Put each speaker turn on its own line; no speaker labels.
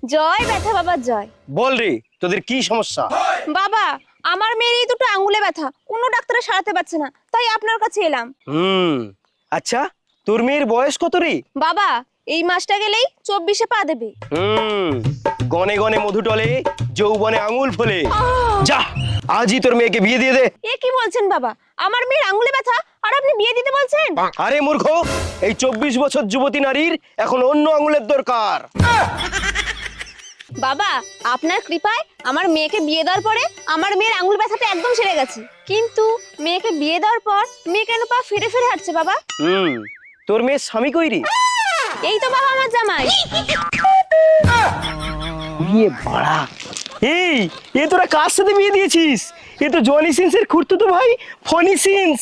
জয় ব্যথা বাবা জয়।
বল রে, তোদের কি সমস্যা?
বাবা, আমার মেয়ের এই দুটো আঙ্গুলে ব্যথা, কোনো ডাক্তারে সারাতে পারছে না, তাই আপনার কাছে এলাম।
আচ্ছা, তোর মেয়ের বয়স কত রে?
বাবা, এই মাসটা গেলেই 24-এ পা দেবে।
গনে গনে মধু টলে, যৌবনে আঙুল ফলে। যা, আজই তোর মেয়েকে বিয়ে দিয়ে দে।
এ কি বলছেন বাবা? আমার মেয়ের আঙ্গুলে ব্যথা আর আপনি বিয়ে দিতে বলছেন?
আরে মূর্খ, এই 24 বছর যুবতী নারীর এখন অন্য আঙুলের দরকার।
বাবা, আপনার কৃপায় আমার মেয়েকে বিয়ে দেওয়ার পরে আমার মেয়ের আঙ্গুল ব্যথাটা একদম সেরে গেছে। কিন্তু মেয়েকে বিয়ে দেওয়ার পর মেয়ে কেন পা ফিরে ফিরে হাঁটছে বাবা?
তোর মেয়ের স্বামী কই রে?
এই তো বাবা আমার জামাই।
বিয়ে বাড়া। এই, এ তোরা কার সাথে বিয়ে দিয়েছিস? এ তো জনি সিন্সের খুড়তুতো ভাই ফনি সিন্স।